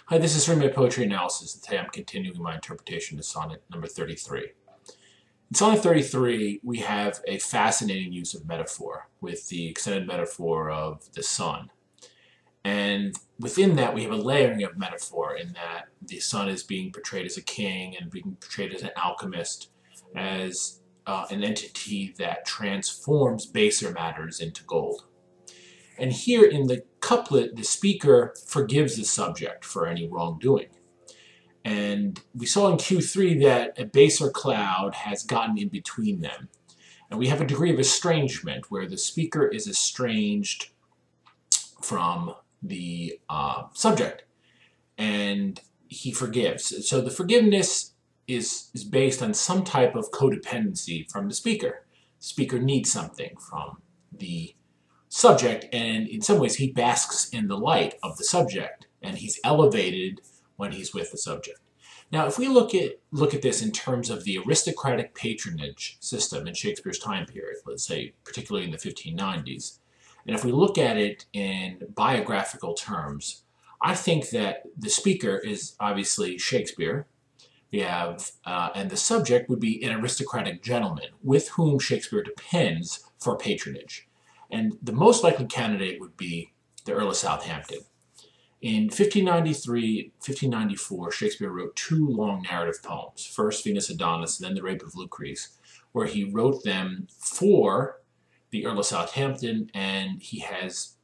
Hi, this is Remy Poetry Analysis, and today I'm continuing my interpretation of Sonnet number 33. In Sonnet 33, we have a fascinating use of metaphor, with the extended metaphor of the sun. And within that, we have a layering of metaphor in that the sun is being portrayed as a king and being portrayed as an alchemist, as an entity that transforms baser matters into gold. And here in the couplet, the speaker forgives the subject for any wrongdoing. And we saw in Q3 that a baser cloud has gotten in between them. And we have a degree of estrangement where the speaker is estranged from the subject. And he forgives. So the forgiveness is based on some type of codependency from the speaker. The speaker needs something from the subject, and in some ways he basks in the light of the subject, and he's elevated when he's with the subject. Now, if we look at this in terms of the aristocratic patronage system in Shakespeare's time period, let's say particularly in the 1590s, and if we look at it in biographical terms, I think that the speaker is obviously Shakespeare. We have, and the subject would be an aristocratic gentleman with whom Shakespeare depends for patronage. And the most likely candidate would be the Earl of Southampton. In 1593, 1594, Shakespeare wrote two long narrative poems, first Venus Adonis, and then The Rape of Lucrece, where he wrote them for the Earl of Southampton, and he has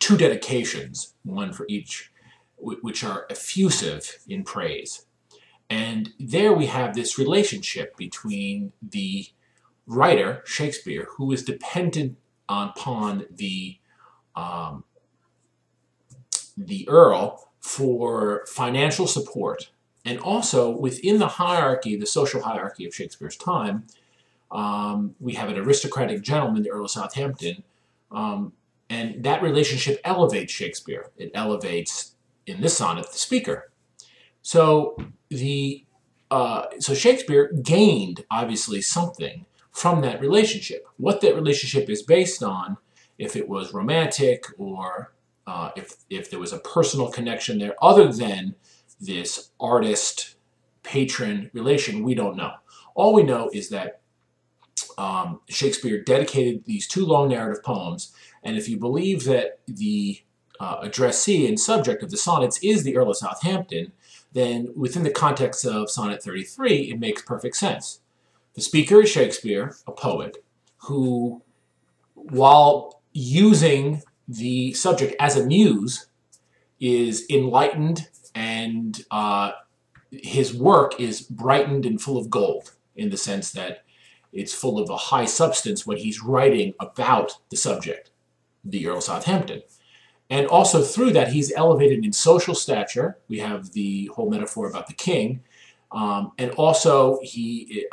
two dedications, one for each, which are effusive in praise. And there we have this relationship between the writer, Shakespeare, who is dependent upon the Earl for financial support, and also within the hierarchy, the social hierarchy of Shakespeare's time, we have an aristocratic gentleman, the Earl of Southampton, and that relationship elevates Shakespeare. It elevates, in this sonnet, the speaker. So so Shakespeare gained, obviously, something from that relationship. What that relationship is based on, if it was romantic or if there was a personal connection there other than this artist-patron relation, we don't know. All we know is that Shakespeare dedicated these two long narrative poems, and if you believe that the addressee and subject of the sonnets is the Earl of Southampton, then within the context of Sonnet 33, it makes perfect sense. The speaker is Shakespeare, a poet, who, while using the subject as a muse, is enlightened, and his work is brightened and full of gold, in the sense that it's full of a high substance when he's writing about the subject, the Earl of Southampton. And also through that, he's elevated in social stature. We have the whole metaphor about the king. And also, he,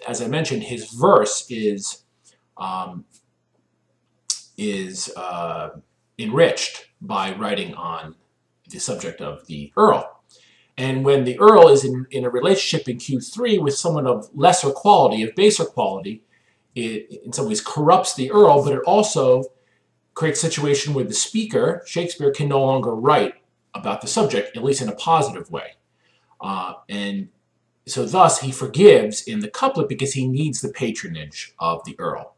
as I mentioned, his verse is enriched by writing on the subject of the Earl. And when the Earl is in a relationship in Q3 with someone of lesser quality, of baser quality, it in some ways corrupts the Earl, but it also creates a situation where the speaker, Shakespeare, can no longer write about the subject, at least in a positive way. And so thus he forgives in the couplet because he needs the patronage of the Earl.